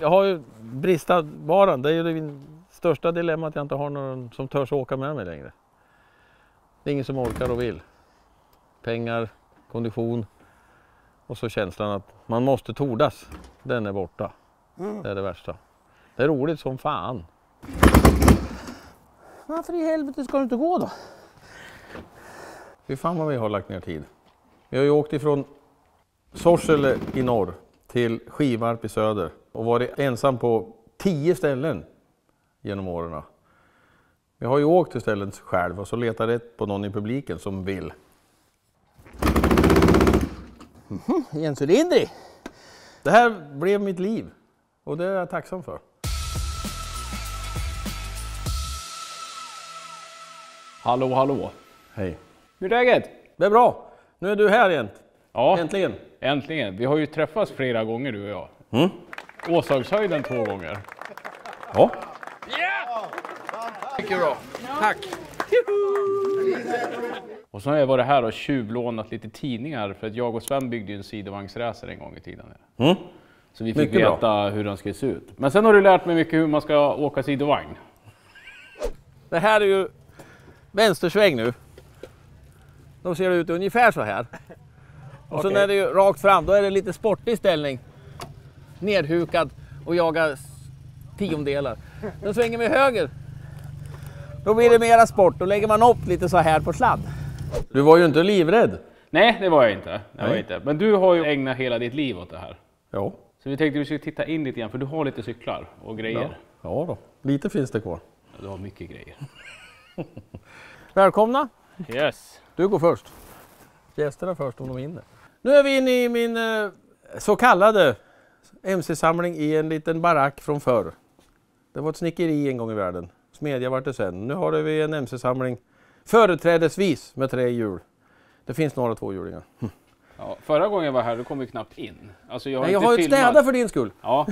Jag har ju bristavvaran. Det är ju min största dilemma att jag inte har någon som törs åka med mig längre. Det är ingen som orkar och vill. Pengar, kondition och så känslan att man måste tordas. Den är borta. Det är det värsta. Det är roligt som fan. Varför i helvete ska du inte gå då? Hur fan vad vi har lagt ner tid. Vi har ju åkt ifrån Sorsele i norr till Skivarp i söder och varit ensam på 10 ställen genom åren. Vi har ju åkt till ställen själv och så letar rätt på någon i publiken som vill. Encylindrig! Det här blev mitt liv och det är jag tacksam för. Hallå, hallå. Hej. Hur är läget? Det är bra. Nu är du här igen. Ja, Äntligen. äntligen. Vi har ju träffats flera gånger du och jag. Åshagshöjden 2 gånger. Ja. Mycket bra. Tack. Och så har jag varit här och tjuvlånat lite tidningar för att jag och Sven byggde ju en sidovagnsracer en gång i tiden. Så vi fick Mycket veta bra. hur den skulle se ut. Men sen har du lärt mig mycket hur man ska åka sidovagn. Det här är ju vänstersväng nu. Då ser det ut ungefär så här. Och sen är det ju rakt fram, då är det lite sportig ställning. Nedhukad och jagar tiondelar. Sen svänger vi höger. Då blir det mera sport, då lägger man upp lite så här på sladd. Du var ju inte livrädd. Nej, det var jag inte. Det var jag inte. Men du har ju ägnat hela ditt liv åt det här. Ja. Så vi tänkte att vi skulle titta in lite grann, för du har lite cyklar och grejer. Ja då, lite finns det kvar. Ja, du har mycket grejer. Välkomna. Yes. Du går först. Gästerna först om de hinner. Nu är vi inne i min så kallade MC-samling i en liten barack från förr. Det var ett snickeri en gång i världen. Smedja vart det sen. Nu har vi en MC-samling företrädesvis med 3 hjul. Det finns några 2-hjulingar. Ja, förra gången jag var här, du kom ju knappt in. Alltså, Jag har ju städat för din skull. Ja,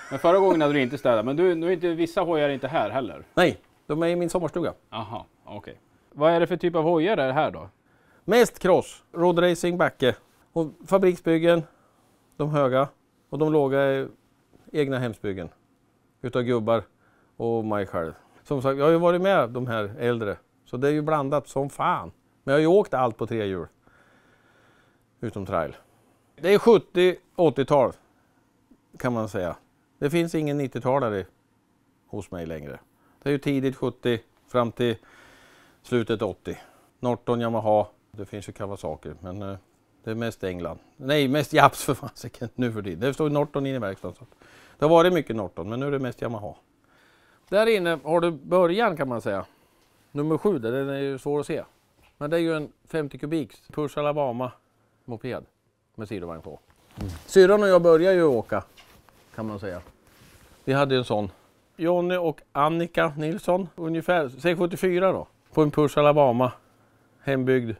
men förra gången hade du inte städat. Men nu är inte vissa hojar inte här heller. Nej, de är i min sommarstuga. Aha, okej. Vad är det för typ av hojar är det här då? Mest cross, roadracing, backe. Och fabriksbyggen, de höga. Och de låga är egna hemsbyggen. Utav gubbar och mig själv. Som sagt, jag har ju varit med de här äldre. Så det är ju blandat som fan. Men jag har ju åkt allt på 3 hjul. Utom trail. Det är 70-80-tal kan man säga. Det finns ingen 90-talare hos mig längre. Det är ju tidigt 70 fram till slutet 80. Norton, Yamaha. Det finns ju Kawasaki, men det är mest England. Nej, mest Japs för fasiken nu för det. Det står Norton inne i verkstaden. Så. Det har varit mycket Norton, men nu är det mest Yamaha. Där inne har du början kan man säga. Nummer 7, den är ju svår att se. Men det är ju en 50 kubiks Push Alabama moped med sidovagn på. Syrran och jag började ju åka kan man säga. Vi hade en sån. Jonny och Annika Nilsson ungefär, säg 74 då. På en Push Alabama, hembyggd,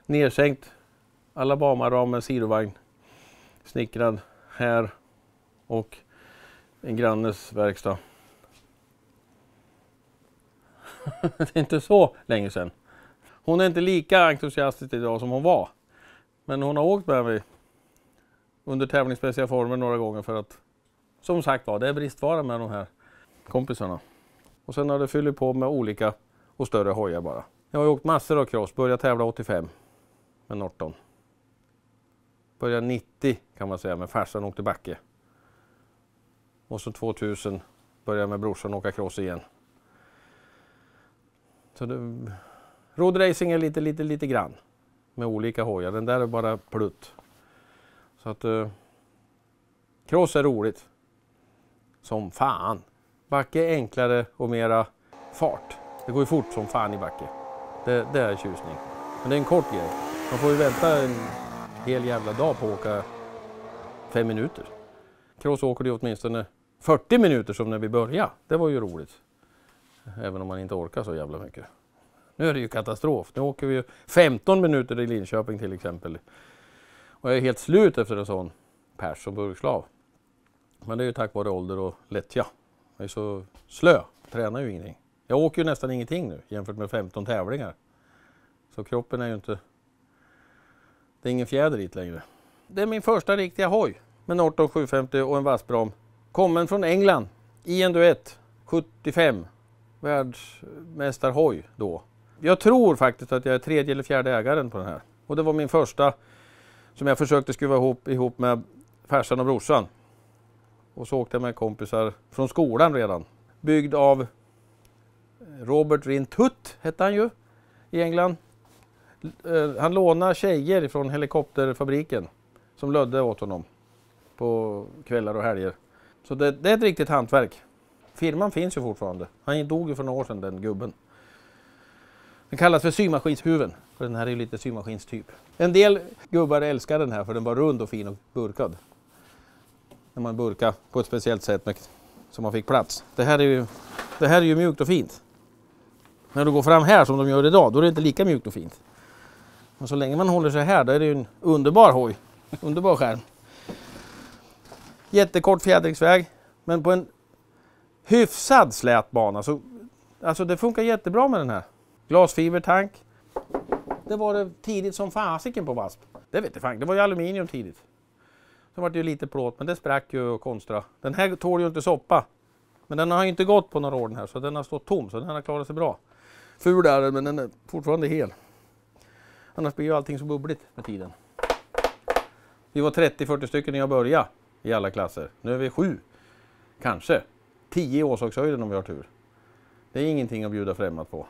nedsänkt Alabama-ram med sidovagn. Snickrad här och en grannes verkstad. Det är inte så länge sedan. Hon är inte lika entusiastisk idag som hon var. Men hon har åkt med mig under tävlingsmässiga former några gånger för att, som sagt var, det är bristvara med de här kompisarna. Och sen har det fyllt på med olika och större hojar bara. Jag har åkt massor av cross, började tävla 85 med Norton. Började 90 kan man säga med farsan åkte backe. Och så 2000 började jag med brorsan åka cross igen. Så det, roadracing är lite grann med olika hojar. Den där är bara plutt. Så att cross är roligt. Som fan. Backe är enklare och mera fart. Det går ju fort som fan i backe. Det är tjusning. Men det är en kort grej. Man får ju vänta en hel jävla dag på att åka 5 minuter. Cross åker det åtminstone 40 minuter som när vi började. Det var ju roligt. Även om man inte orkar så jävla mycket. Nu är det ju katastrof. Nu åker vi ju 15 minuter i Linköping till exempel. Och jag är helt slut efter en sån pers och burgslav. Men det är ju tack vare ålder och lättja. Jag är så slö. Tränar ju ingenting. Jag åker ju nästan ingenting nu jämfört med 15 tävlingar. Så kroppen är ju inte... Det är ingen fjäder dit längre. Det är min första riktiga hoj. med Norton 750 och en vassbram. Kommen från England i en duett 75. Världsmästarhoj då. Jag tror faktiskt att jag är tredje eller fjärde ägaren på den här. Och det var min första som jag försökte skruva ihop med farsan och brorsan. Och så åkte jag med kompisar från skolan redan. Byggd av Robert Rintutt hette han ju i England. Han lånade tjejer från helikopterfabriken som lödde åt honom på kvällar och helger. Så det är ett riktigt hantverk. Firman finns ju fortfarande. Han dog ju för några år sedan, den gubben. Den kallas för symaskinshuven, för den här är ju lite symaskinstyp. En del gubbar älskar den här för den var rund och fin och burkad. När man burkar på ett speciellt sätt så man fick plats. Det här är ju mjukt och fint. När du går fram här som de gör idag, då är det inte lika mjukt och fint. Men så länge man håller sig här, då är det ju en underbar hoj. Underbar skärm. Jättekort fjädringsväg, men på en hyfsad slät bana. Så, alltså det funkar jättebra med den här. Glasfibertank. Det var det tidigt som fasiken på VASP. Det vet jag fan, det var ju aluminium tidigt. Så var det ju lite plåt, men det sprack ju och konstra. Den här tål ju inte soppa. Men den har ju inte gått på några år den här, så den har stått tom, så den har klarat sig bra. Ful där, men den är fortfarande hel. Annars blir ju allting så bubbligt med tiden. Vi var 30-40 stycken när jag började i alla klasser. Nu är vi 7, kanske 10 årsagshöjden om vi har tur. Det är ingenting att bjuda främmat på.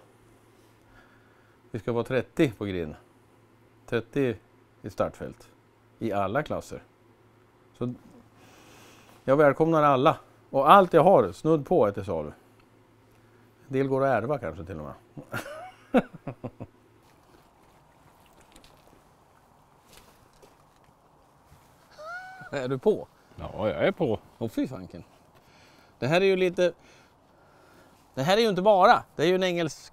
Vi ska vara 30 på grind. 30 i startfält. I alla klasser. Så jag välkomnar alla. Och allt jag har snudd på är till salu. En del går att ärva kanske till och med. Är du på? Ja, jag är på. Åh fy fanken. Det här är ju lite... Det här är ju inte bara. Det är ju en engelsk...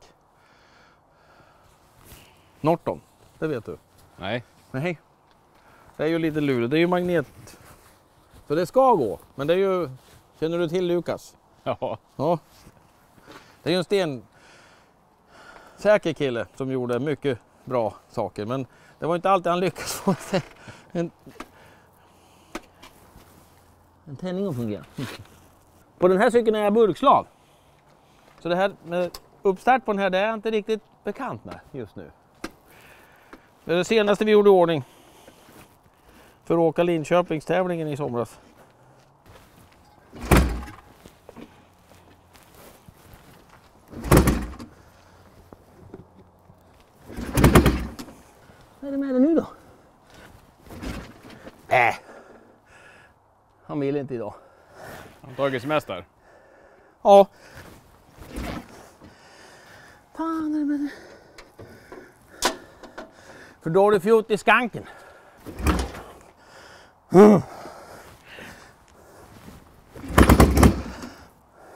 Norton. Det vet du. Nej. Nej. Det är ju lite lurigt. Det är ju magnet. Så det ska gå. Men det är ju... Känner du till Lukas? Ja. Ja. Det är ju en stensäker kille som gjorde mycket bra saker. Men det var inte alltid han lyckades få en tändning att fungera. På den här cykeln är jag burkslav. Så det här med uppstart på den här, det är jag inte riktigt bekant med just nu. Det är det senaste vi gjorde i ordning för att åka Linköpingstävlingen i somras. Vad är det med det nu då? Han vill inte idag. Han tagit semester. Ja. Fan är det med det? För då har du fjut i skanken.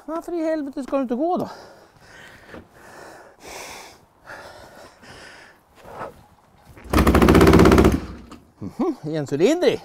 Varför i helvete ska du inte gå då? Encylindrig.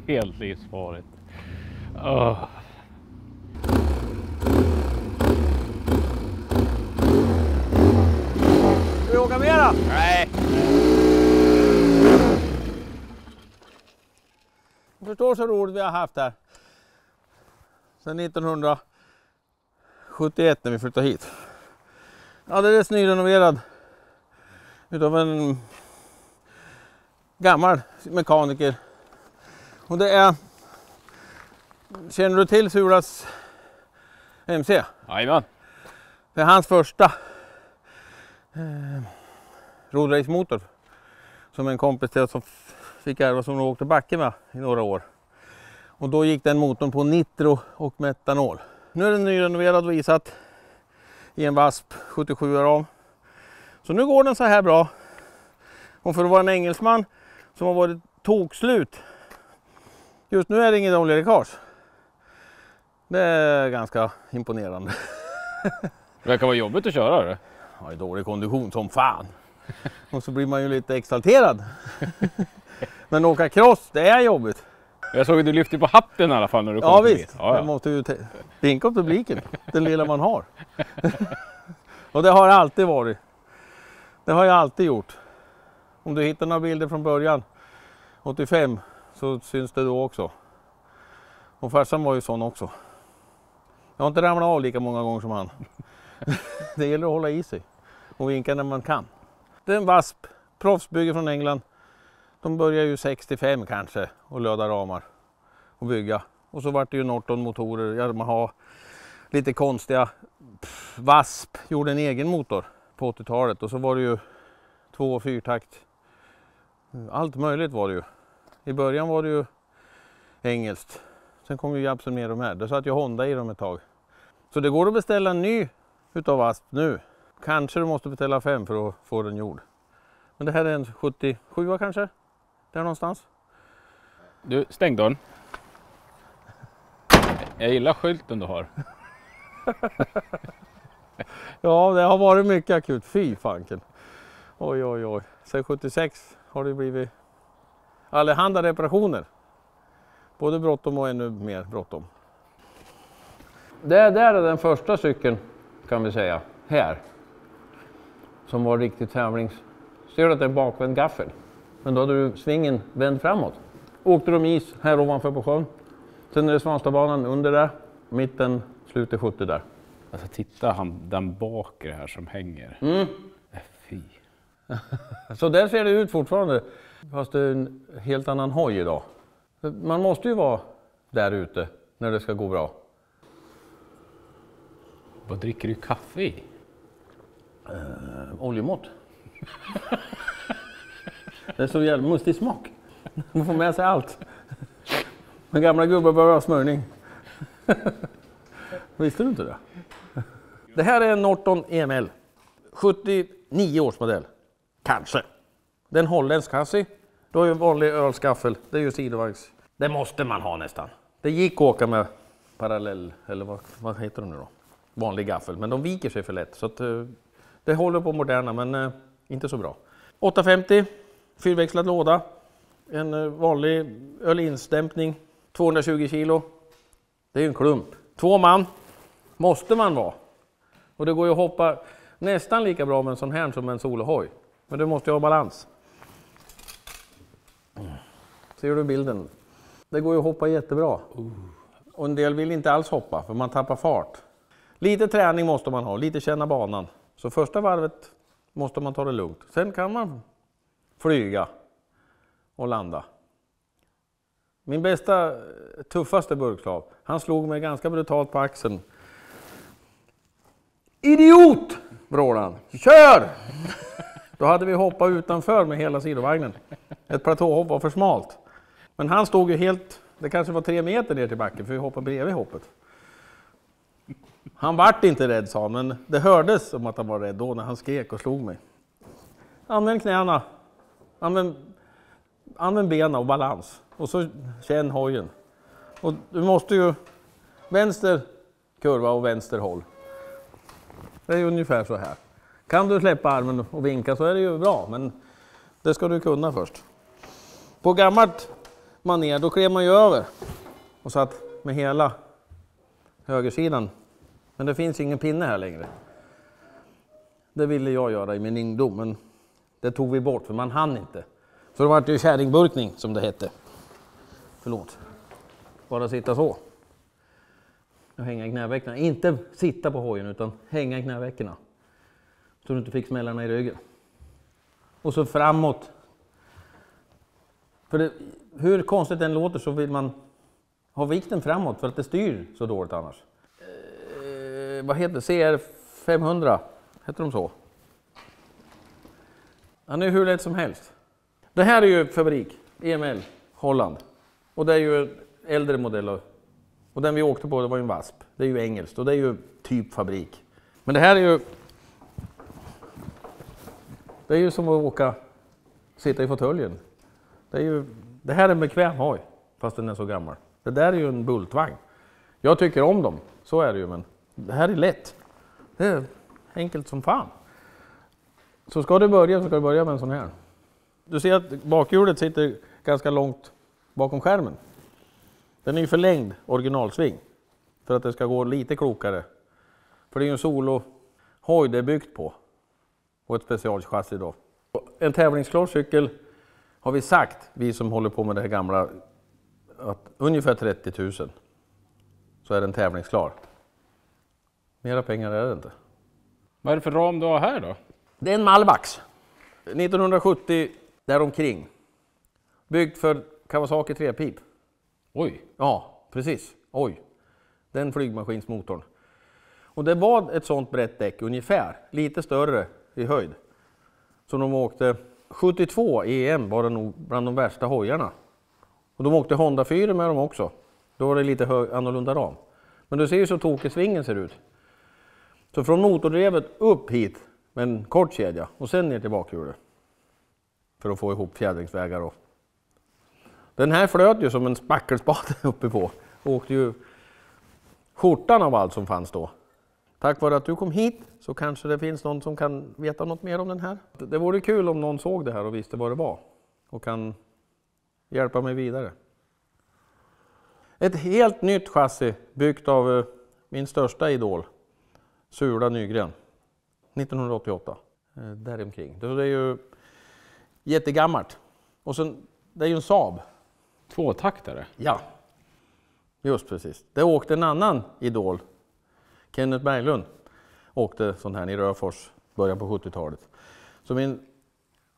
Helt livsfarligt. Ska vi åka mera? Nej. Jag förstår så roligt vi har haft här. Sedan 1971 när vi flyttade hit. Ja, det är snyrenoverad utav en gammal mekaniker. Och det är... Känner du till Sulas MC? Jajamän. Det är hans första roadrace-motor som en kompis till som fick ärva som åkte backe med i några år. Och då gick den motorn på nitro och metanol. Nu är den nyrenoverad och isat i en VASP 77 ram. Så nu går den så här bra. Och för att vara en engelsman som har varit tokslut. Just nu är det inget oljeläckage. Det är ganska imponerande. Det verkar vara jobbigt att köra det. Ja, i dålig kondition som fan. Och så blir man ju lite exalterad. Men åka cross, det är jobbigt. Jag såg att du lyfte på hatten i alla fall när du kom Ja förbi. visst, Ja, ja. jag måste ju vinka åt publiken. Den lilla man har. Och det har alltid varit. Det har jag alltid gjort. Om du hittar några bilder från början, 85, så syns det då också. Och farsan var ju sån också. Jag har inte ramlat av lika många gånger som han. Det gäller att hålla i sig och vinka när man kan. Det är en VASP, proffsbygge från England. De börjar ju 65 kanske och löda ramar och bygga. Och så vart det ju Norton motorer, Yamaha, lite konstiga. VASP gjorde en egen motor på 80-talet och så var det ju 2- och 4-takt. Allt möjligt var det ju. I början var det ju engelskt. Sen kom ju Japsen med de här. Det satt ju Honda i dem ett tag. Så det går att beställa en ny utav VASP nu. Kanske du måste beställa 5 för att få den gjord. Men det här är en 77 kanske? Där någonstans. Du, stäng dörren. Jag gillar skylten du har. Ja, det har varit mycket akut. Fy fanken. Oj, oj, oj. Sen 76 har det blivit allehanda reparationer. Både bråttom och ännu mer bråttom. Det där är den första cykeln kan vi säga. Här. Som var riktigt tävlings... Ser du att det är en bakvänd gaffel? Men då hade du svingen vänd framåt. Åkte de is här ovanför på sjön. Sen är det Svanstabanan under där. Mitten, slutet 70 där. Alltså titta han, den bakre här som hänger. Fy. Så där ser det ut fortfarande. Fast det är en helt annan hoj idag. Man måste ju vara där ute när det ska gå bra. Vad dricker du kaffe i? Oljemått. Det är så jävla mustig smak. Man får med sig allt. Men gamla gubbar behöver ha smörjning. Visste du inte det? Det här är en Norton EML. 79 års modell. Kanske. Det är en holländsk chassi. Då är ju en vanlig ölskaffel. Det är ju sidovagns. Det måste man ha nästan. Det gick att åka med parallell, eller vad heter de nu då? Vanlig gaffel. Men de viker sig för lätt. Så att, det håller på moderna men inte så bra. 850. Fyrväxlad låda. En vanlig ölinsdämpning. 220 kilo. Det är ju en klump. 2 man. Måste man vara. Och det går ju att hoppa nästan lika bra med en sån här som en solohoj. Men du måste ju ha balans. Ser du bilden? Det går ju att hoppa jättebra. Och en del vill inte alls hoppa för man tappar fart. Lite träning måste man ha, lite känna banan. Så första varvet måste man ta det lugnt. Sen kan man flyga och landa. Min bästa, tuffaste burkslav, han slog mig ganska brutalt på axeln. Idiot! Vrålade han. Kör! Då hade vi hoppat utanför med hela sidovagnen. Ett platåhopp var för smalt. Men han stod ju helt, det kanske var 3 meter ner till backen för vi hoppade bredvid hoppet. Han vart inte rädd sa han, men det hördes som att han var rädd då när han skrek och slog mig. Använd knäna. Använd benen och balans. Och så känn hojen. Och du måste ju vänster kurva och vänster håll. Det är ju ungefär så här. Kan du släppa armen och vinka så är det ju bra, men det ska du kunna först. På gammalt manér då klev man ju över och satt med hela högersidan. Men det finns ingen pinne här längre. Det ville jag göra i min ungdom, men det tog vi bort för man hann inte. Så det var det ju kärringburkning som det hette. Förlåt. Bara sitta så. Och hänga i knävecken. Inte sitta på hojen utan hänga i knäveckorna. Så du inte fick smällarna i ryggen. Och så framåt. För det, hur konstigt den låter så vill man ha vikten framåt för att det styr så dåligt annars. Vad heter det? CR 500? Heter de så? Han är hur lätt som helst. Det här är ju fabrik, EML, Holland. Och det är ju en äldre modell. Och den vi åkte på, det var ju en Wasp. Det är ju engelskt och det är ju typ fabrik. Men det här är ju... Det är ju som att sitta i fåtöljen. Det här är en bekväm hoj, fast den är så gammal. Det där är ju en bultvagn. Jag tycker om dem, så är det ju, men det här är lätt. Det är enkelt som fan. Så ska du börja med en sån här. Du ser att bakhjulet sitter ganska långt bakom skärmen. Den är ju förlängd originalsving för att det ska gå lite klokare. För det är ju en solo-hoj det är byggt på. Och ett specialchassi då. En tävlingsklar cykel har vi sagt, vi som håller på med det här gamla, att ungefär 30 000 så är den tävlingsklar. Mera pengar är det inte. Vad är det för ram du har här då? Det är en Malvax. 1970 däromkring. Byggd för Kawasaki 3-pip. Oj! Ja, precis. Oj. Den flygmaskinsmotorn. Och det var ett sånt brett däck ungefär. Lite större i höjd. Så de åkte 72 EM var det nog bland de värsta hojarna. Och de åkte Honda 4 med dem också. Då var det lite annorlunda ram. Men du ser ju så tokig svingen ser ut. Så från motordrevet upp hit med en kort kedja och sen ner till bakhjulet. För att få ihop fjädringsvägar och... Den här flöt ju som en spackelspade uppe på. Och åkte ju skjortan av allt som fanns då. Tack vare att du kom hit så kanske det finns någon som kan veta något mer om den här. Det vore kul om någon såg det här och visste vad det var. Och kan hjälpa mig vidare. Ett helt nytt chassi byggt av min största idol. Sula Nygren. 1988. Däromkring. Det är ju jättegammalt. Och sen, det är ju en Saab. Tvåtaktare? Ja. Just precis. Det åkte en annan idol. Kenneth Berglund åkte sån här i Röfors början på 70-talet. Så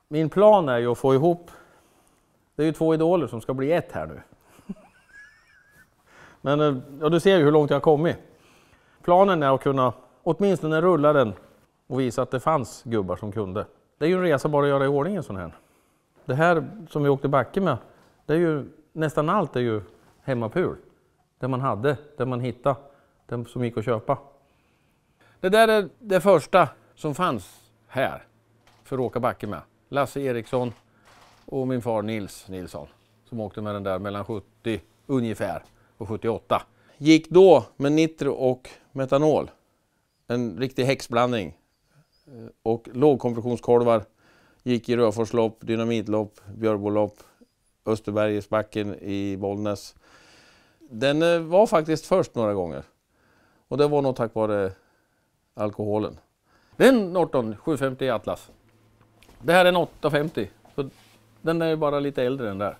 min plan är ju att få ihop, det är ju 2 idoler som ska bli ett här nu. Men ja, du ser ju hur långt jag har kommit. Planen är att kunna åtminstone rulla den och visa att det fanns gubbar som kunde. Det är ju en resa bara att göra i ordning en sån här. Det här som vi åkte backe med, det är ju nästan allt är ju hemmapul. Det man hade, det man hittade. Den som gick att köpa. Det där är det första som fanns här för att åka backe med. Lasse Eriksson och min far Nils Nilsson som åkte med den där mellan 70 ungefär och 78. Gick då med nitro och metanol. En riktig häxblandning. Och lågkompressionskolvar gick i Röforslopp, dynamitlopp, Björbolopp, Österbergesbacken i Bollnäs. Den var faktiskt först några gånger. Och det var nog tack vare alkoholen. Det är en Norton 750 Atlas. Det här är en 850. Så den är bara lite äldre än där.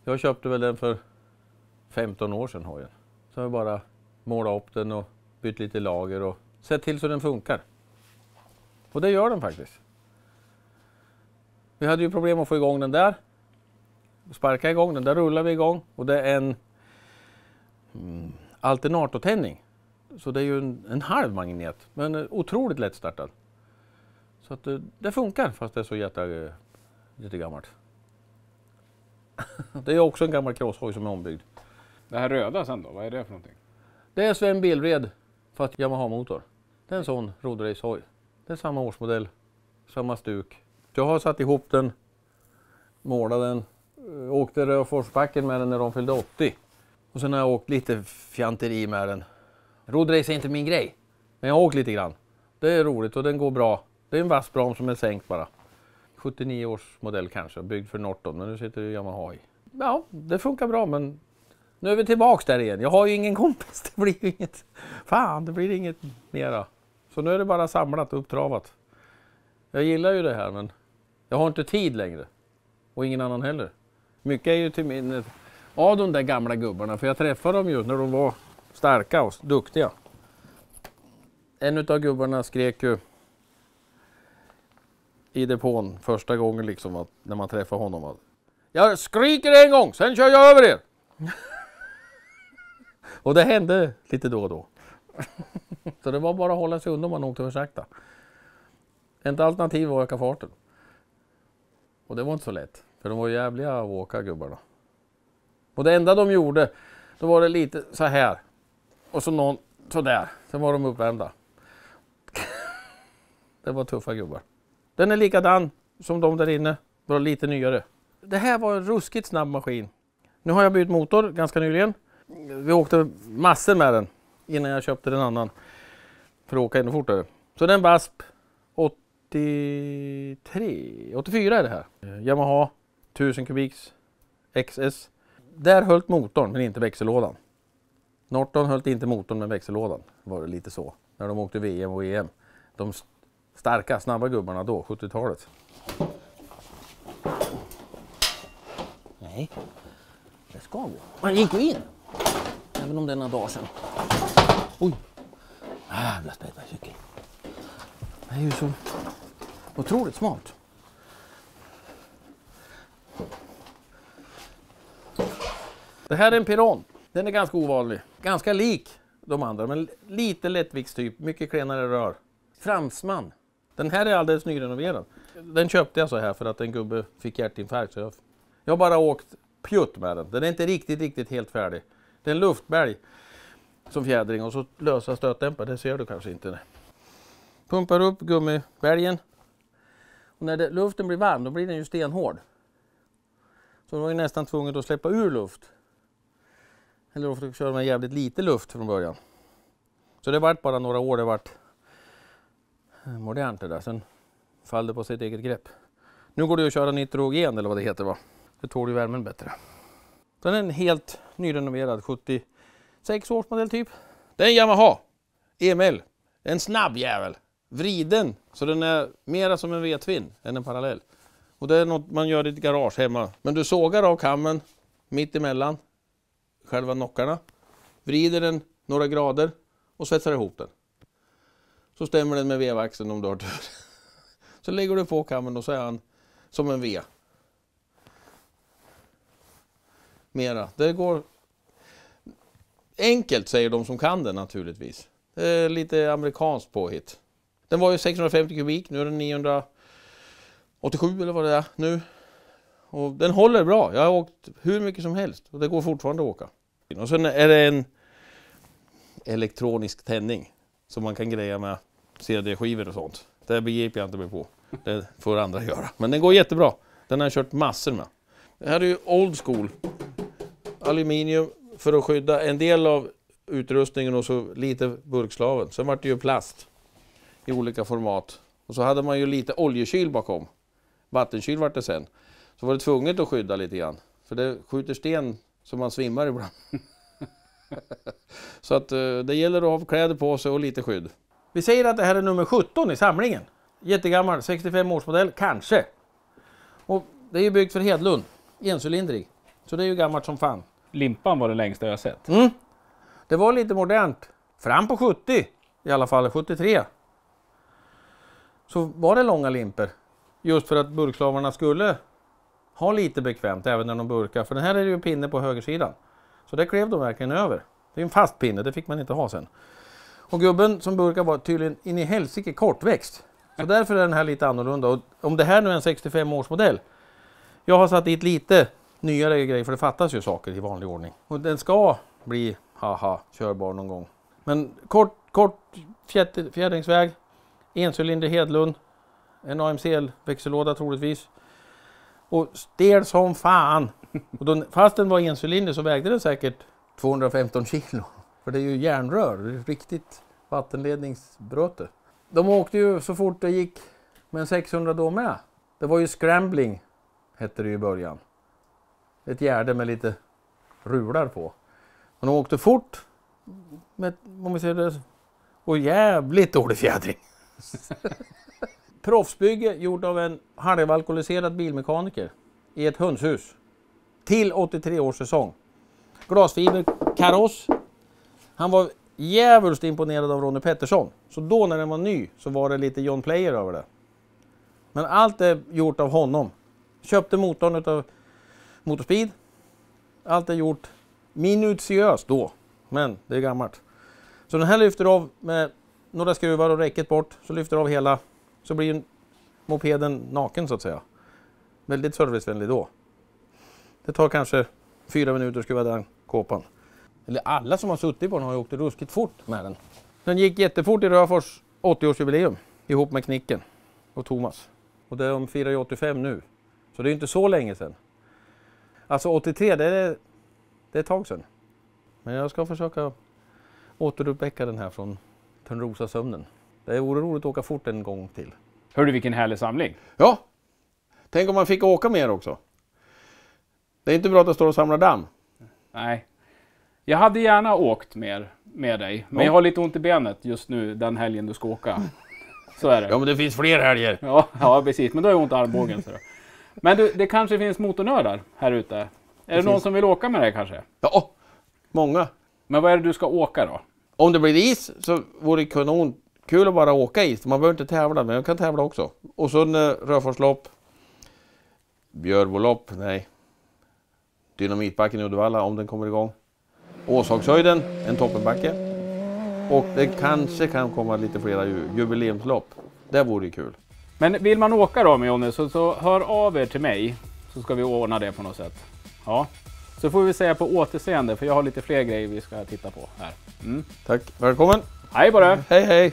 Jag köpte väl den för 15 år sedan hojen. Så jag bara målat upp den och bytt lite lager och sett till så den funkar. Och det gör den faktiskt. Vi hade ju problem att få igång den där. Sparka igång den, där rullar vi igång. Och det är en alternatortändning. Så det är ju en halv magnet. Men otroligt lättstartad. Så att det funkar fast det är så jättegammalt. Det är också en gammal crosshoj som är ombyggd. Det här röda sen då, vad är det för någonting? Det är Sven Billred fast Yamaha-motor. Det är en sån roadrace-hoj. Det är samma årsmodell, samma stuk. Jag har satt ihop den, målat den, åkte Röforsbacken med den när de fyllde 80. Och sen har jag åkt lite fjanteri med den. Roadrace är inte min grej, men jag har åkt lite grann. Det är roligt och den går bra. Det är en vassbram som är sänkt bara. 79 års modell kanske, byggd för Norton, men nu sitter det Yamaha i. Ja, det funkar bra, men nu är vi tillbaks där igen. Jag har ju ingen kompis, det blir ju inget. Fan, det bblir inget mera. Så nu är det bara samlat och upptravat. Jag gillar ju det här, men jag har inte tid längre. Och ingen annan heller. Mycket är ju till minnet av de där gamla gubbarna, för jag träffade dem ju när de var starka och duktiga. En utav gubbarna skrek ju i depån första gången liksom att när man träffade honom att jag skriker en gång, sen kör jag över er. Och det hände lite då och då. Så det var bara att hålla sig undan om man åkte för sakta. Ett alternativ var att öka farten. Och det var inte så lätt. För de var jävliga att åka, gubbarna. Och det enda de gjorde, då var det lite så här. Och så någon så där. Sen var de uppvärmda. Det var tuffa gubbar. Den är likadan som de där inne. Bara lite nyare. Det här var en ruskigt snabb maskin. Nu har jag bytt motor ganska nyligen. Vi åkte massor med den innan jag köpte den annan. För att åka ännu fortare. Så den BASP 84 är det här. Yamaha 1000 kubiks XS. Där höll motorn men inte växellådan. Norton höll inte motorn med växellådan. Var det lite så. När de åkte VM och EM. De starka, snabba gubbarna då, 70-talet. Nej, det ska gå. Man gick ju in. Även om det är några dagar sedan. Oj. Jävla spädbarcykel. Det är ju så otroligt smart. Det här är en Piron. Den är ganska ovanlig. Ganska lik de andra, men lite lättviktstyp. Mycket klenare rör. Fransman. Den här är alldeles nyrenoverad. Den köpte jag så här för att en gubbe fick hjärtinfarkt. Så jag har bara åkt pjutt med den. Den är inte riktigt helt färdig. Det är en luftbälg som fjädring och så lösa stötdämpare. Det ser du kanske inte. Pumpar upp gummibälgen. Och när luften blir varm då blir den ju stenhård. Så då var ju nästan tvungen att släppa ur luft. Eller ofta köra med jävligt lite luft från början. Så det vart bara några år det vart modernt det där. Sen fall det på sitt eget grepp. Nu går det att köra nitrogen eller vad det heter va. Det tål ju värmen bättre. Den är en helt nyrenoverad 76 års modell typ. Det är en Yamaha EML. En snabb jävel. Vriden. Så den är mera som en V-twin än en parallell. Och det är något man gör i ett garage hemma. Men du sågar av kammen mitt emellan själva nockarna. Vrider den några grader och svetsar ihop den. Så stämmer den med vevaxeln om du har tur. Så lägger du på kammen och så är han som en V. Mera. Det går enkelt säger de som kan den naturligtvis. Det är lite amerikanskt påhitt. Den var ju 650 kubik, nu är den 987 eller vad det är nu. Och den håller bra. Jag har åkt hur mycket som helst och det går fortfarande att åka. Och sen är det en elektronisk tändning som man kan greja med CD-skivor och sånt. Det begriper jag inte mig på. Det får andra göra. Men den går jättebra. Den har jag kört massor med. Det här är ju old school. Aluminium för att skydda en del av utrustningen och så lite burkslaven. Sen var det ju plast i olika format. Och så hade man ju lite oljekyl bakom. Vattenkyl var det sen. Så var det tvunget att skydda lite grann. För det skjuter sten så man svimmar ibland. Så att det gäller att ha kläder på sig och lite skydd. Vi säger att det här är nummer 17 i samlingen. Jättegammal, 65 års modell, kanske. Och det är ju byggt för Hedlund, encylindrig. Så det är ju gammalt som fan. Limpan var det längsta jag sett. Det var lite modernt. Fram på 70, i alla fall 73. Så var det långa limper. Just för att burkslavarna skulle ha lite bekvämt även när de burkar. För den här är ju en pinne på högersidan. Så det klev de verkligen över. Det är en fast pinne, det fick man inte ha sen. Och gubben som burkar var tydligen in i helsike kortväxt. Så därför är den här lite annorlunda. Och om det här nu är en 65 års modell. Jag har satt dit lite nyare grejer för det fattas ju saker i vanlig ordning. Och den ska bli körbar någon gång. Men kort fjädringsväg. Encylinder Hedlund. En AMCL-växellåda troligtvis. Och stel som fan. Och då, fast den var encylinder så vägde den säkert 215 kilo. För det är ju järnrör. Det är riktigt vattenledningsbröte. De åkte ju så fort det gick med en 600 då med. Det var ju scrambling hette det i början. Ett gärde med lite rular på. Och de åkte fort med, om vi säger det, och jävligt dålig fjädring. Proffsbygge gjort av en halvalkoholiserad bilmekaniker i ett hönshus. Till 83 års säsong. Glasfiber, kaross. Han var jävligt imponerad av Ronnie Pettersson. Så då när den var ny så var det lite John Player över det. Men allt är gjort av honom. Köpte motorn utav Motorspeed. Allt är gjort minutiöst då. Men det är gammalt. Så den här lyfter av med några skruvar och räcket bort. Så lyfter av hela. Så blir mopeden naken så att säga. väldigt servicevänlig då. Det tar kanske 4 minuter att skruva den kåpan. Eller alla som har suttit på den har ju åkt ruskigt fort med den. Den gick jättefort i Röfors 80-årsjubileum ihop med Knicken och Thomas. Och de firar ju 85 nu. Så det är inte så länge sedan. Alltså 83, det är ett tag sedan. Men jag ska försöka återuppväcka den här från Törnrosasömnen. Det vore roligt att åka fort en gång till. Hör du vilken härlig samling? Ja, tänk om man fick åka mer också. Det är inte bra att det står och samlar damm. Nej. Jag hade gärna åkt mer med dig, men jag har lite ont i benet just nu den helgen du ska åka. Så är det. Ja, men det finns fler helger. Ja, precis. Men då har jag ont i armbågen. Så då. Men det kanske finns motornördar här ute. Är det någon som vill åka med dig kanske? Ja, många. Men vad är det du ska åka då? Om det blir is så vore det kanon. Kul att bara åka is. Man behöver inte tävla, men jag kan tävla också. Och så en Röforslopp. Björvolopp, nej. Dynamitbacken i Uddevalla om den kommer igång. Åshagshöjden, en toppenbacke. Och det kanske kan komma lite flera jubileumslopp. Det vore kul. Men vill man åka då med Jonny så hör av er till mig. Så ska vi ordna det på något sätt. Ja. Så får vi säga på återseende, för jag har lite fler grejer vi ska titta på här. Tack, välkommen. Hej på dig! Hej hej!